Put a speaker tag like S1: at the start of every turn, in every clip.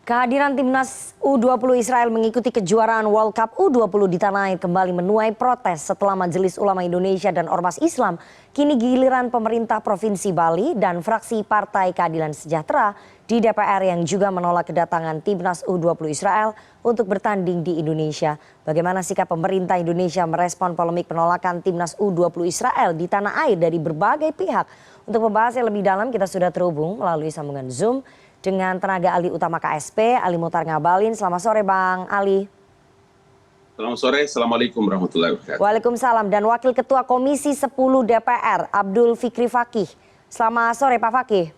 S1: Kehadiran timnas U20 Israel mengikuti kejuaraan World Cup U20 di tanah air kembali menuai protes setelah Majelis Ulama Indonesia dan Ormas Islam kini giliran pemerintah Provinsi Bali dan fraksi Partai Keadilan Sejahtera di DPR yang juga menolak kedatangan timnas U20 Israel untuk bertanding di Indonesia. Bagaimana sikap pemerintah Indonesia merespon polemik penolakan timnas U20 Israel di tanah air dari berbagai pihak? Untuk membahasnya lebih dalam kita sudah terhubung melalui sambungan Zoom dengan tenaga ahli utama KSP, Ali Muchtar Ngabalin. Selamat sore Bang Ali.
S2: Selamat sore, Assalamualaikum warahmatullahi wabarakatuh.
S1: Waalaikumsalam. Dan Wakil Ketua Komisi 10 DPR, Abdul Fikri Fakih. Selamat sore Pak Fakih.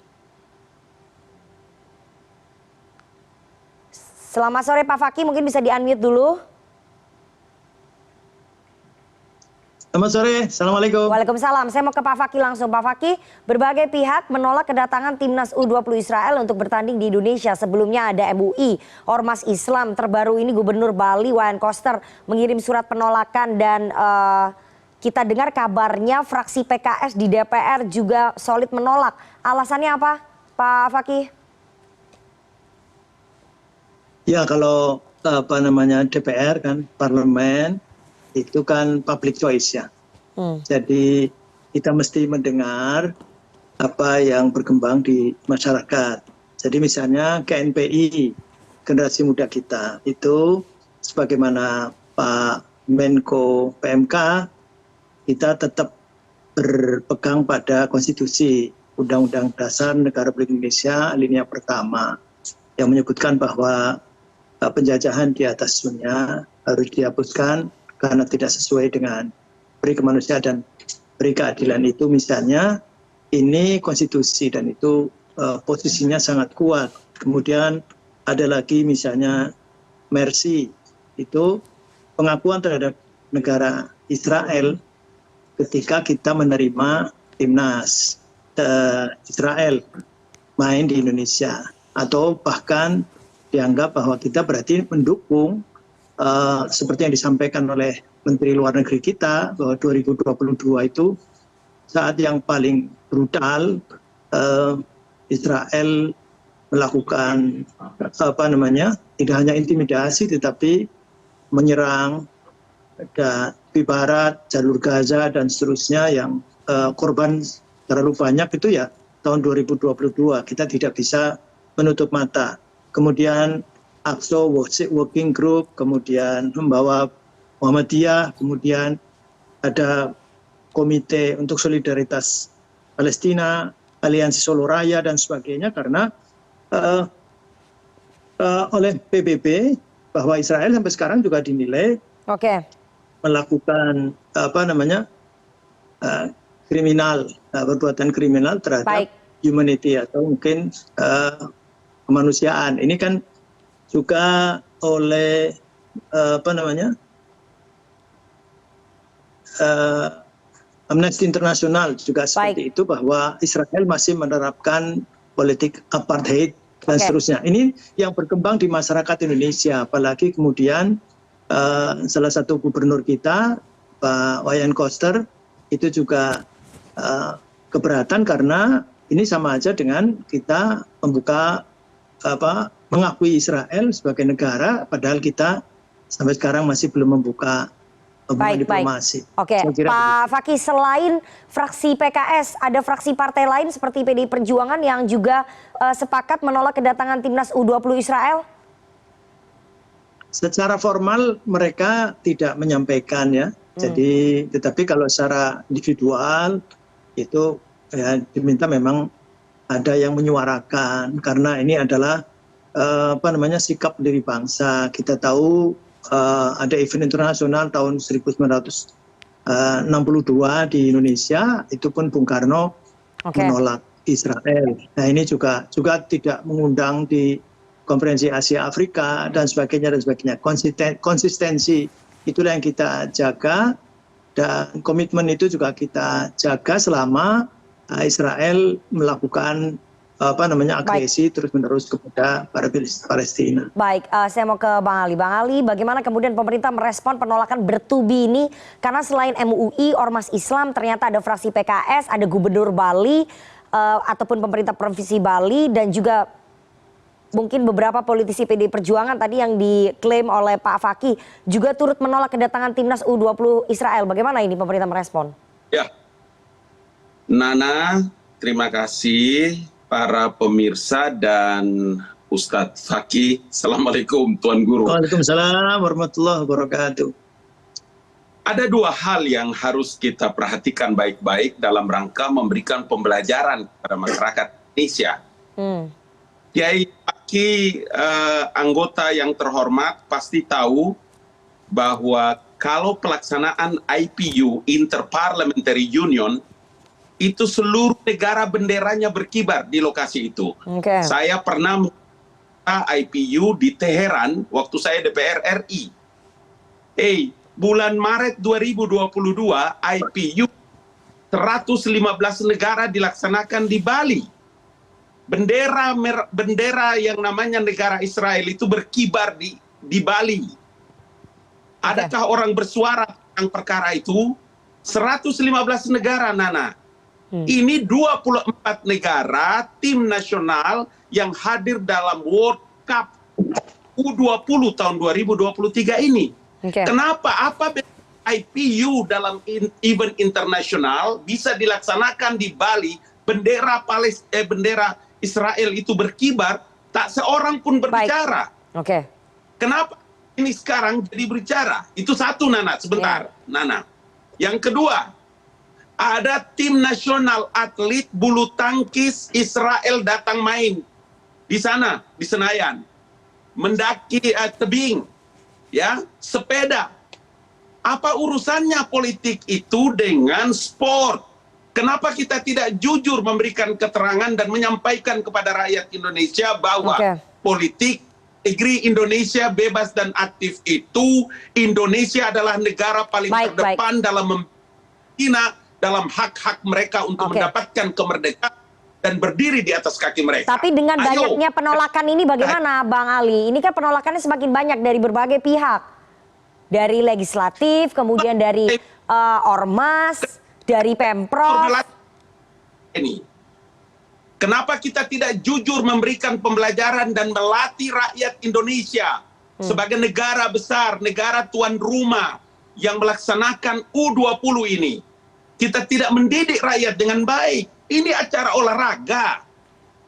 S1: Selamat sore Pak Fakih, mungkin bisa di-unmute dulu.
S3: Selamat sore, Assalamualaikum.
S1: Waalaikumsalam. Saya mau ke Pak Fakih langsung. Pak Fakih, berbagai pihak menolak kedatangan timnas U20 Israel untuk bertanding di Indonesia. Sebelumnya ada MUI, Ormas Islam, terbaru ini Gubernur Bali Wayan Koster mengirim surat penolakan dan kita dengar kabarnya fraksi PKS di DPR juga solid menolak. Alasannya apa, Pak Fakih?
S3: Ya kalau DPR kan parlemen itu kan public choice ya. Jadi kita mesti mendengar apa yang berkembang di masyarakat. Jadi misalnya KNPI, generasi muda kita, itu sebagaimana Pak Menko PMK, kita tetap berpegang pada konstitusi Undang-Undang Dasar Negara Republik Indonesia alinea pertama yang menyebutkan bahwa penjajahan di atas dunia harus dihapuskan karena tidak sesuai dengan peri kemanusiaan dan peri keadilan. Itu misalnya ini konstitusi dan itu posisinya sangat kuat. Kemudian ada lagi misalnya Mercy, itu pengakuan terhadap negara Israel ketika kita menerima timnas Israel main di Indonesia, atau bahkan dianggap bahwa kita berarti mendukung seperti yang disampaikan oleh Menteri Luar Negeri kita bahwa 2022 itu saat yang paling brutal, Israel melakukan tidak hanya intimidasi tetapi menyerang di barat, jalur Gaza dan seterusnya yang korban terlalu banyak itu ya tahun 2022. Kita tidak bisa menutup mata. Kemudian AXO Working Group, kemudian membawa Muhammadiyah, kemudian ada Komite untuk Solidaritas Palestina, Aliansi Solo Raya dan sebagainya, karena oleh PBB bahwa Israel sampai sekarang juga dinilai melakukan kriminal, perbuatan kriminal terhadap humanity atau mungkin kemanusiaan. Ini kan juga oleh Amnesty International juga seperti itu, bahwa Israel masih menerapkan politik apartheid dan seterusnya. Ini yang berkembang di masyarakat Indonesia, apalagi kemudian salah satu gubernur kita Pak Wayan Koster itu juga keberatan karena ini sama aja dengan kita membuka mengakui Israel sebagai negara, padahal kita sampai sekarang masih belum membuka hubungan diplomasi.
S1: Oke, Pak Fakih, selain fraksi PKS, ada fraksi partai lain seperti PDI Perjuangan yang juga sepakat menolak kedatangan timnas U20 Israel?
S3: Secara formal mereka tidak menyampaikan ya. Jadi, tetapi kalau secara individual itu ya diminta memang ada yang menyuarakan, karena ini adalah sikap dari bangsa. Kita tahu ada event internasional tahun 1962 di Indonesia, itu pun Bung Karno menolak Israel. Nah ini juga tidak mengundang di Konferensi Asia Afrika dan sebagainya dan sebagainya. Konsistensi itulah yang kita jaga, dan komitmen itu juga kita jaga selama Israel melakukan agresi terus-menerus kepada para Palestina.
S1: Baik, saya mau ke Bang Ali. Bang Ali, bagaimana kemudian pemerintah merespon penolakan bertubi ini? Karena selain MUI, Ormas Islam, ternyata ada fraksi PKS, ada Gubernur Bali, ataupun pemerintah Provinsi Bali, dan juga mungkin beberapa politisi PDI Perjuangan tadi yang diklaim oleh Pak Fakih juga turut menolak kedatangan timnas U20 Israel. Bagaimana ini pemerintah merespon?
S2: Ya, Nana, terima kasih para pemirsa dan Ustadz Fakih. Assalamualaikum Tuan Guru.
S3: Waalaikumsalam warahmatullahi wabarakatuh.
S2: Ada dua hal yang harus kita perhatikan baik-baik dalam rangka memberikan pembelajaran kepada masyarakat Indonesia. Kiai Fakih, anggota yang terhormat, pasti tahu bahwa kalau pelaksanaan IPU, Interparliamentary Union, itu seluruh negara benderanya berkibar di lokasi itu. Saya pernah IPU di Teheran waktu saya DPR RI. Bulan Maret 2022 IPU 115 negara dilaksanakan di Bali. Bendera yang namanya negara Israel itu berkibar di Bali. Adakah orang bersuara tentang perkara itu? 115 negara, Nana. Ini 24 negara tim nasional yang hadir dalam World Cup U20 tahun 2023 ini. Kenapa? Apa IPU dalam event internasional bisa dilaksanakan di Bali, bendera Israel itu berkibar, tak seorang pun berbicara. Kenapa ini sekarang jadi berbicara? Itu satu, Nana. Sebentar, Nana. Yang kedua, ada tim nasional atlet bulu tangkis Israel datang main di sana, di Senayan, mendaki tebing, ya, sepeda. Apa urusannya politik itu dengan sport? Kenapa kita tidak jujur memberikan keterangan dan menyampaikan kepada rakyat Indonesia bahwa politik negeri Indonesia bebas dan aktif itu, Indonesia adalah negara paling terdepan dalam membina dalam hak-hak mereka untuk mendapatkan kemerdekaan dan berdiri di atas kaki mereka.
S1: Tapi dengan banyaknya penolakan ini bagaimana, Bang Ali? Ini kan penolakannya semakin banyak dari berbagai pihak. Dari legislatif, kemudian dari ormas, dari Pemprov.
S2: Kenapa kita tidak jujur memberikan pembelajaran dan melatih rakyat Indonesia sebagai negara besar, negara tuan rumah yang melaksanakan U20 ini? Kita tidak mendidik rakyat dengan baik. Ini acara olahraga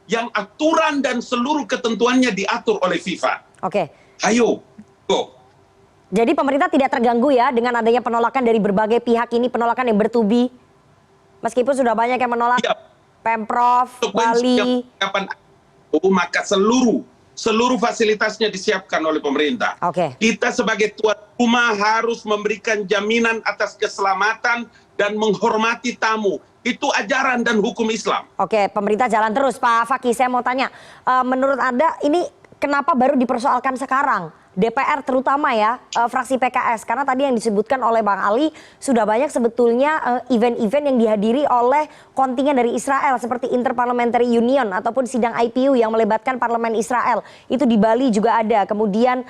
S2: yang aturan dan seluruh ketentuannya diatur oleh FIFA. Ayo, go.
S1: Jadi pemerintah tidak terganggu ya dengan adanya penolakan dari berbagai pihak ini, penolakan yang bertubi. Meskipun sudah banyak yang menolak, Pemprov, Bali.
S2: Maka seluruh fasilitasnya disiapkan oleh pemerintah. Kita sebagai tuan rumah harus memberikan jaminan atas keselamatan dan menghormati tamu. Itu ajaran dan hukum Islam.
S1: Pemerintah jalan terus. Pak Fakih, saya mau tanya, menurut Anda ini kenapa baru dipersoalkan sekarang? DPR terutama ya, fraksi PKS. Karena tadi yang disebutkan oleh Bang Ali, sudah banyak sebetulnya event-event yang dihadiri oleh kontingen dari Israel. Seperti Interparliamentary Union ataupun sidang IPU yang melibatkan parlemen Israel. Itu di Bali juga ada. Kemudian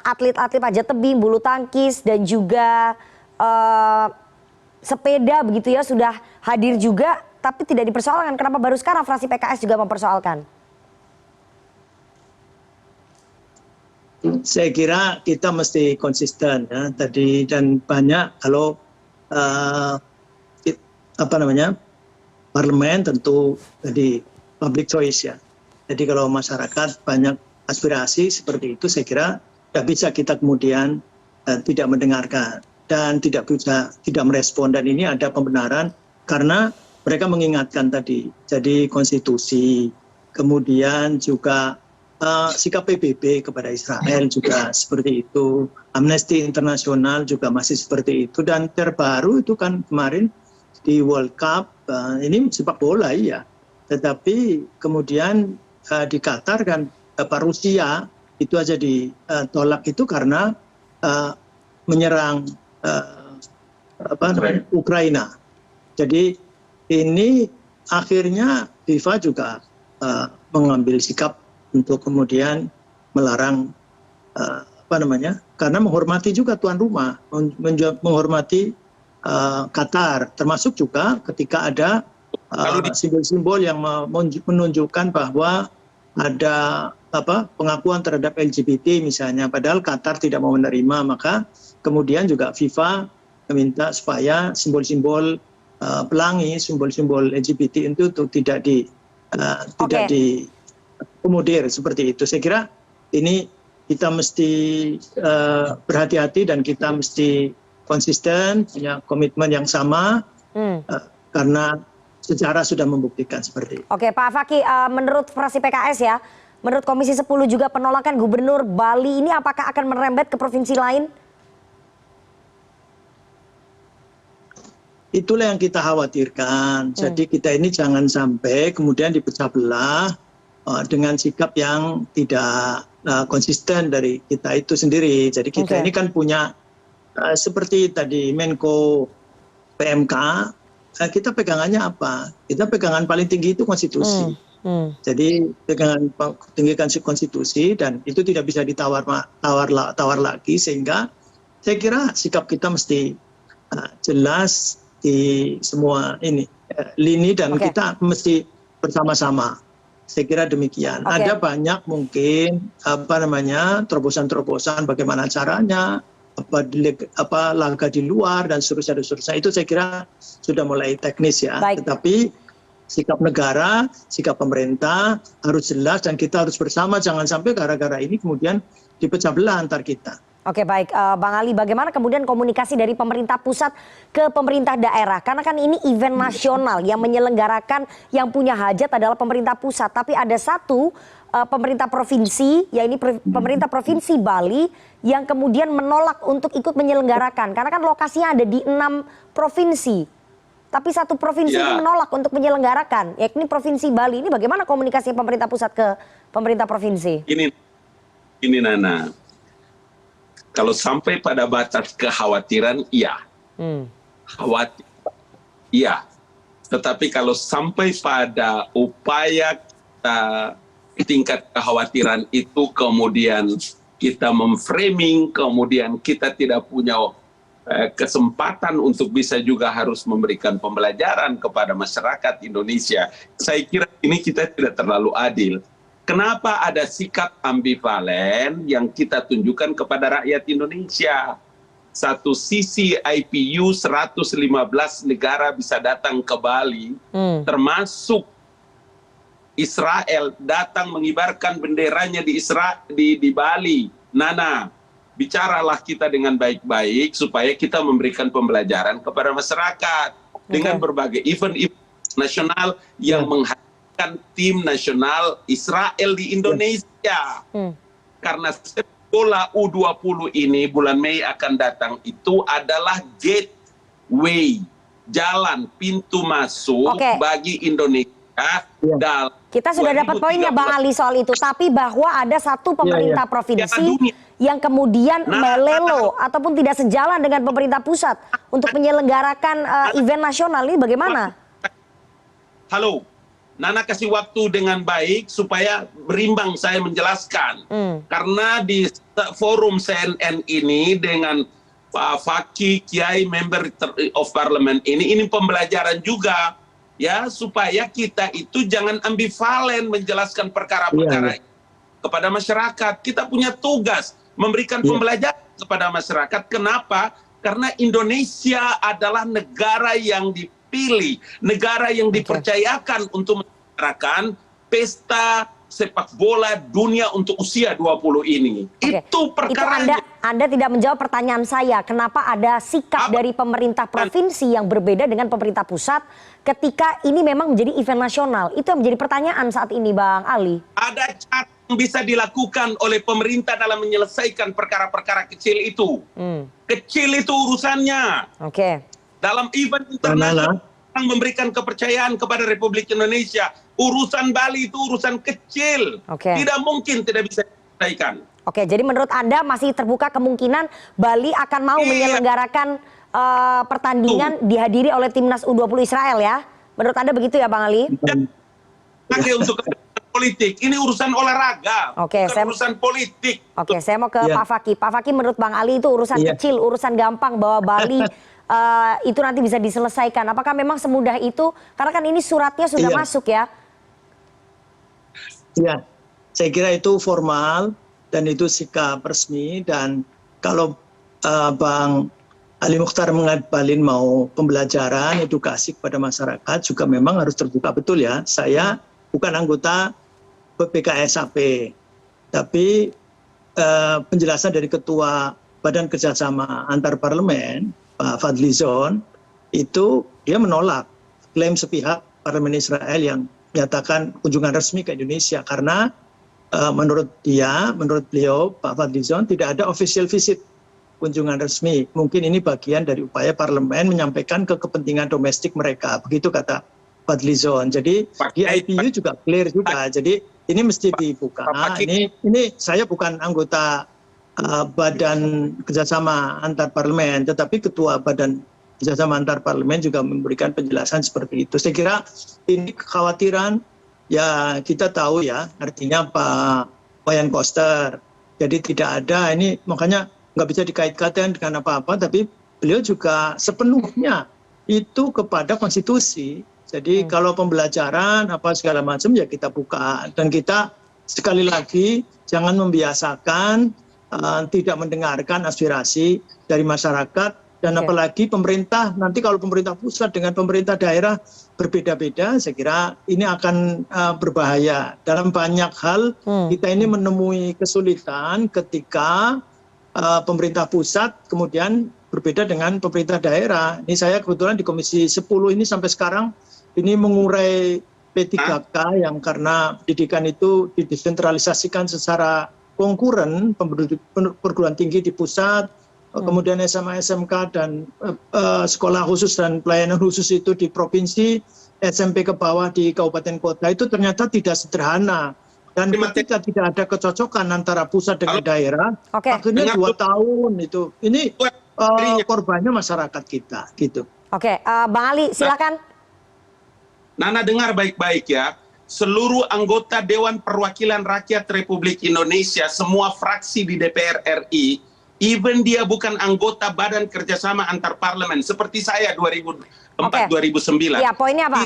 S1: atlet-atlet panjat tebing, bulu tangkis, dan juga sepeda begitu ya sudah hadir juga, tapi tidak dipersoalkan. Kenapa baru sekarang fraksi PKS juga mempersoalkan?
S3: Saya kira kita mesti konsisten ya tadi, dan banyak kalau parlemen tentu jadi public choice ya. Jadi kalau masyarakat banyak aspirasi seperti itu, saya kira tidak bisa kita kemudian tidak mendengarkan dan tidak merespon. Dan ini ada pembenaran karena mereka mengingatkan tadi, jadi konstitusi, kemudian juga sikap PBB kepada Israel juga seperti itu, Amnesty International juga masih seperti itu, dan terbaru itu kan kemarin di World Cup, ini sepak bola ya, tetapi kemudian di Qatar kan Rusia itu aja ditolak itu karena menyerang Ukraina. Jadi ini akhirnya FIFA juga mengambil sikap untuk kemudian melarang karena menghormati juga tuan rumah, menghormati Qatar, termasuk juga ketika ada simbol-simbol yang menunjukkan bahwa ada pengakuan terhadap LGBT misalnya, padahal Qatar tidak mau menerima, maka kemudian juga FIFA meminta supaya simbol-simbol pelangi, simbol-simbol LGBT itu tidak diakomodir seperti itu. Saya kira ini kita mesti berhati-hati dan kita mesti konsisten, punya komitmen yang sama, karena sejarah sudah membuktikan seperti itu.
S1: Oke, Pak Fakih, menurut fraksi PKS ya, menurut Komisi 10 juga penolakan Gubernur Bali ini apakah akan merembet ke provinsi lain?
S3: Itulah yang kita khawatirkan. Jadi kita ini jangan sampai kemudian dipecah belah dengan sikap yang tidak konsisten dari kita itu sendiri. Jadi kita ini kan punya seperti tadi Menko PMK, kita pegangannya apa? Kita pegangan paling tinggi itu konstitusi. Jadi pegangan tinggi konstitusi dan itu tidak bisa ditawar lagi, sehingga saya kira sikap kita mesti jelas di semua lini dan kita mesti bersama-sama. Saya kira demikian. Ada banyak mungkin terobosan-terobosan bagaimana caranya, langkah di luar dan seterusnya. Itu saya kira sudah mulai teknis ya. Tetapi sikap negara, sikap pemerintah harus jelas dan kita harus bersama, jangan sampai gara-gara ini kemudian dipecah belah antar kita.
S1: Oke, baik, Bang Ali, bagaimana kemudian komunikasi dari pemerintah pusat ke pemerintah daerah? Karena kan ini event nasional yang menyelenggarakan, yang punya hajat adalah pemerintah pusat. Tapi ada satu pemerintah provinsi, yaitu pemerintah provinsi Bali, yang kemudian menolak untuk ikut menyelenggarakan. Karena kan lokasinya ada di 6 provinsi. Tapi satu provinsi ini menolak untuk menyelenggarakan, yakni Provinsi Bali. Ini bagaimana komunikasi pemerintah pusat ke pemerintah provinsi?
S2: Ini Nana, kalau sampai pada batas kekhawatiran, iya. Khawatir, iya. Tetapi kalau sampai pada upaya tingkat kekhawatiran itu kemudian kita memframing, kemudian kita tidak punya kesempatan untuk bisa juga harus memberikan pembelajaran kepada masyarakat Indonesia. Saya kira ini kita tidak terlalu adil. Kenapa ada sikap ambivalen yang kita tunjukkan kepada rakyat Indonesia? Satu sisi IPU 115 negara bisa datang ke Bali, termasuk Israel datang mengibarkan benderanya di Bali. Nana, bicaralah kita dengan baik-baik supaya kita memberikan pembelajaran kepada masyarakat dengan berbagai event nasional yang menghadirkan tim nasional Israel di Indonesia. Karena bola U20 ini bulan Mei akan datang itu adalah gateway, jalan pintu masuk bagi Indonesia.
S1: Kita sudah dapat poinnya Bang Ali soal itu, tapi bahwa ada satu pemerintah provinsi yang kemudian melelo ataupun tidak sejalan dengan pemerintah pusat untuk menyelenggarakan event nasional ini bagaimana?
S2: Halo, Nana kasih waktu dengan baik supaya berimbang saya menjelaskan. Karena di forum CNN ini dengan Pak Fakih, Kiai, Member of Parliament ini pembelajaran juga. Ya, supaya kita itu jangan ambivalen menjelaskan perkara-perkara kepada masyarakat. Kita punya tugas memberikan pembelajaran kepada masyarakat. Kenapa? Karena Indonesia adalah negara yang dipilih, negara yang dipercayakan untuk menyelenggarakan pesta sepak bola dunia untuk usia 20 ini. Itu perkaranya.
S1: Itu Anda tidak menjawab pertanyaan saya. Kenapa ada sikap dari pemerintah provinsi yang berbeda dengan pemerintah pusat ketika ini memang menjadi event nasional? Itu yang menjadi pertanyaan saat ini, Bang Ali.
S2: Ada cara yang bisa dilakukan oleh pemerintah dalam menyelesaikan perkara-perkara kecil itu. Kecil itu urusannya. Dalam event internasional memberikan kepercayaan kepada Republik Indonesia. Urusan Bali itu urusan kecil. Tidak mungkin tidak bisa diselesaikan.
S1: Jadi menurut Anda masih terbuka kemungkinan Bali akan mau menyelenggarakan pertandingan dihadiri oleh timnas U20 Israel ya? Menurut Anda begitu ya Bang Ali?
S2: Untuk politik, ini urusan olahraga, bukan urusan politik.
S1: Saya mau ke Pak Fakih. Pak Fakih, menurut Bang Ali itu urusan kecil, urusan gampang bahwa Bali itu nanti bisa diselesaikan. Apakah memang semudah itu? Karena kan ini suratnya sudah masuk ya?
S3: Saya kira itu formal dan itu sikap resmi, dan kalau Bang Ali Mukhtar mengabalin mau pembelajaran, edukasi kepada masyarakat juga memang harus terbuka. Betul ya, saya bukan anggota BPKSAP, tapi penjelasan dari Ketua Badan Kerjasama Antar Parlemen, Pak Fadlizon, itu dia menolak klaim sepihak Parlemen Israel yang menyatakan kunjungan resmi ke Indonesia, karena menurut beliau, Pak Fadlizon, tidak ada official visit, kunjungan resmi. Mungkin ini bagian dari upaya parlemen menyampaikan ke kepentingan domestik mereka. Begitu kata Fadlizon. Jadi di IPU juga clear juga. Jadi ini mesti dibuka. Ini saya bukan anggota Badan Kerjasama Antar Parlemen, tetapi Ketua Badan Kerjasama Antar Parlemen juga memberikan penjelasan seperti itu. Saya kira ini kekhawatiran, ya kita tahu ya, artinya Pak Wayan Koster. Jadi tidak ada ini, makanya nggak bisa dikait-kaitkan dengan apa-apa, tapi beliau juga sepenuhnya itu kepada konstitusi. Jadi kalau pembelajaran apa segala macam ya kita buka, dan kita sekali lagi jangan membiasakan tidak mendengarkan aspirasi dari masyarakat, dan apalagi pemerintah. Nanti kalau pemerintah pusat dengan pemerintah daerah berbeda-beda, saya kira ini akan berbahaya. Dalam banyak hal kita ini menemui kesulitan ketika pemerintah pusat kemudian berbeda dengan pemerintah daerah. Ini saya kebetulan di Komisi 10 ini sampai sekarang ini mengurai P3K yang karena pendidikan itu didesentralisasikan secara konkuren, perguruan tinggi di pusat, kemudian SMA, SMK dan sekolah khusus dan pelayanan khusus itu di provinsi, SMP ke bawah di kabupaten kota, itu ternyata tidak sederhana. Dan ketika tidak ada kecocokan antara pusat dengan daerah, akhirnya 2 tahun itu. Ini korbannya masyarakat kita, gitu.
S1: Oke, Bang Ali silakan.
S2: Nana dengar baik-baik ya. Seluruh anggota Dewan Perwakilan Rakyat Republik Indonesia, semua fraksi di DPR RI, even dia bukan anggota Badan Kerjasama Antar Parlemen seperti saya 2004-2009.
S1: Ya, poinnya apa?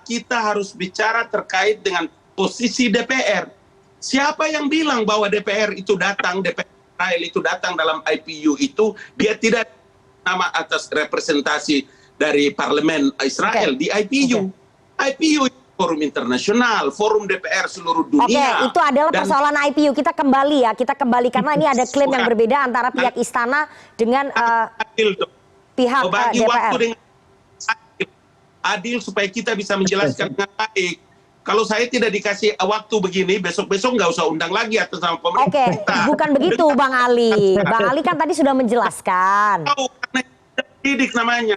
S2: Kita harus bicara terkait dengan posisi DPR. Siapa yang bilang bahwa DPR itu datang, DPR Israel itu datang dalam IPU itu, dia tidak nama atas representasi dari Parlemen Israel di IPU. IPU forum internasional, forum DPR seluruh dunia.
S1: Itu adalah persoalan IPU. Kita kembali ya, karena ini ada klaim yang berbeda antara pihak istana dengan pihak
S2: bagi
S1: DPR.
S2: Waktu dengan adil supaya kita bisa menjelaskan dengan baik. Kalau saya tidak dikasih waktu begini, besok-besok nggak usah undang lagi atas nama pemerintah.
S1: Bukan begitu Bang Ali. Bang Ali kan tadi sudah menjelaskan.
S2: Karena didik namanya.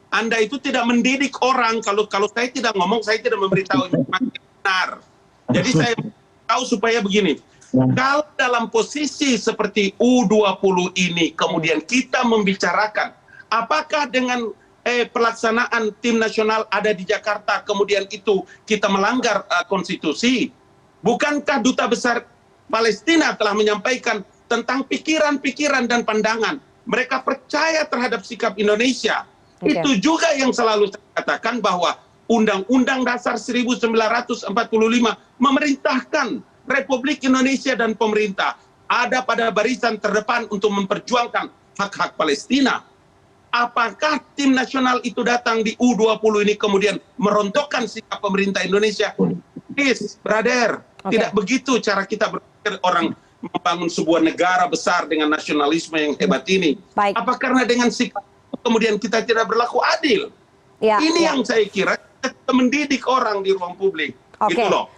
S2: Anda itu tidak mendidik orang. Kalau saya tidak ngomong, saya tidak memberitahu informasi yang benar. Jadi saya tahu supaya begini. Kalau dalam posisi seperti U20 ini, kemudian kita membicarakan, apakah dengan pelaksanaan tim nasional ada di Jakarta, kemudian itu kita melanggar konstitusi? Bukankah Duta Besar Palestina telah menyampaikan tentang pikiran-pikiran dan pandangan? Mereka percaya terhadap sikap Indonesia. Itu juga yang selalu saya katakan, bahwa Undang-Undang Dasar 1945 memerintahkan Republik Indonesia dan pemerintah ada pada barisan terdepan untuk memperjuangkan hak-hak Palestina. Apakah tim nasional itu datang di U20 ini kemudian merontokkan sikap pemerintah Indonesia? Please, brother, tidak begitu cara kita berpikir orang membangun sebuah negara besar dengan nasionalisme yang hebat ini. Apa karena dengan sikap kemudian kita tidak berlaku adil? Ini yang saya kira kita mendidik orang di ruang publik. Gitu loh.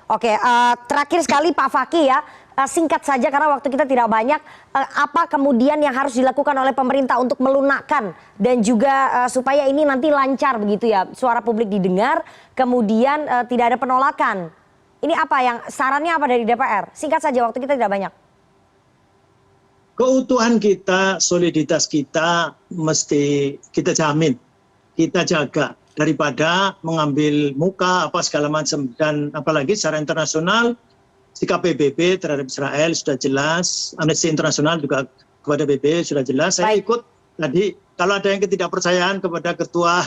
S1: Terakhir sekali Pak Fakih ya, singkat saja karena waktu kita tidak banyak. Apa kemudian yang harus dilakukan oleh pemerintah untuk melunakkan dan juga supaya ini nanti lancar begitu ya, suara publik didengar, kemudian tidak ada penolakan. Ini apa yang sarannya apa dari DPR? Singkat saja, waktu kita tidak banyak.
S3: Keutuhan kita, soliditas kita mesti kita jamin, kita jaga, daripada mengambil muka apa segala macam. Dan apalagi secara internasional sikap PBB terhadap Israel sudah jelas, Amnesty International juga kepada PBB sudah jelas. Saya ikut tadi, kalau ada yang ketidakpercayaan kepada Ketua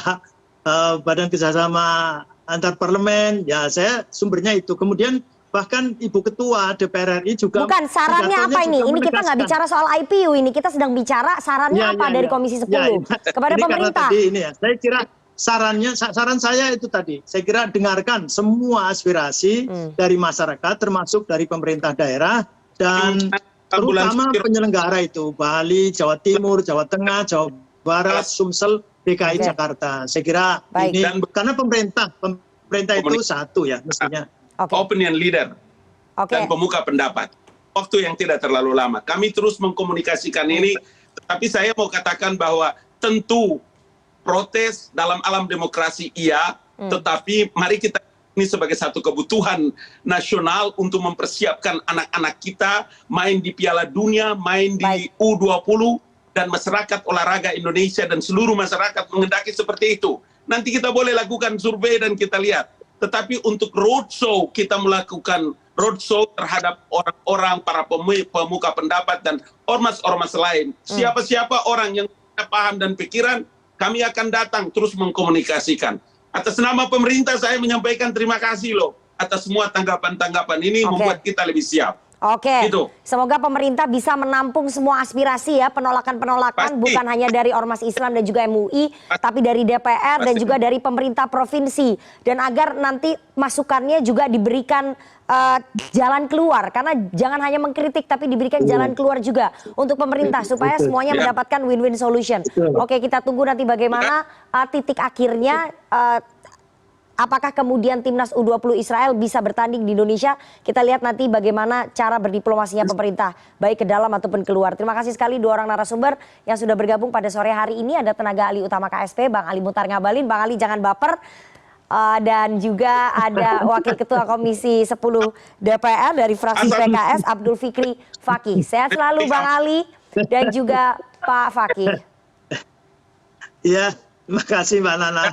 S3: Badan Kerjasama Antar Parlemen, ya saya sumbernya itu. Kemudian bahkan Ibu Ketua DPR RI juga.
S1: Bukan, sarannya apa ini? Ini kita nggak bicara soal IPU, ini kita sedang bicara sarannya apa dari Komisi 10 kepada
S3: ini
S1: pemerintah.
S3: Tadi ini ya, saya kira saran saya itu tadi, saya kira dengarkan semua aspirasi dari masyarakat, termasuk dari pemerintah daerah dan terutama penyelenggara itu Bali, Jawa Timur, Jawa Tengah, Jawa Barat, Sumsel, DKI Jakarta. Saya kira ini karena pemerintah itu satu ya mestinya.
S2: Opinion leader dan pemuka pendapat. Waktu yang tidak terlalu lama. Kami terus mengkomunikasikan ini, tapi saya mau katakan bahwa tentu protes dalam alam demokrasi iya, tetapi mari kita ini sebagai satu kebutuhan nasional untuk mempersiapkan anak-anak kita main di Piala Dunia, main di U20, dan masyarakat olahraga Indonesia dan seluruh masyarakat menghendaki seperti itu. Nanti kita boleh lakukan survei dan kita lihat. Tetapi untuk roadshow, kita melakukan roadshow terhadap orang-orang, para pemuka pendapat dan ormas-ormas lain. Siapa-siapa orang yang punya paham dan pikiran, kami akan datang terus mengkomunikasikan. Atas nama pemerintah saya menyampaikan terima kasih loh atas semua tanggapan-tanggapan ini membuat kita lebih siap.
S1: Oke, semoga pemerintah bisa menampung semua aspirasi ya, penolakan-penolakan bukan hanya dari Ormas Islam dan juga MUI, tapi dari DPR dan juga dari pemerintah provinsi. Dan agar nanti masukannya juga diberikan jalan keluar, karena jangan hanya mengkritik tapi diberikan jalan keluar juga untuk pemerintah supaya semuanya mendapatkan win-win solution. Oke, kita tunggu nanti bagaimana titik akhirnya. Apakah kemudian timnas U20 Israel bisa bertanding di Indonesia? Kita lihat nanti bagaimana cara berdiplomasinya pemerintah, baik ke dalam ataupun keluar. Terima kasih sekali dua orang narasumber yang sudah bergabung pada sore hari ini. Ada tenaga ahli utama KSP, Bang Ali Muhtar Ngabalin. Bang Ali jangan baper. Dan juga ada Wakil Ketua Komisi 10 DPR dari fraksi PKS, Abdul Fikri Fakih. Sehat selalu Bang Ali dan juga Pak Fakih.
S3: Iya, terima kasih Mbak Nana.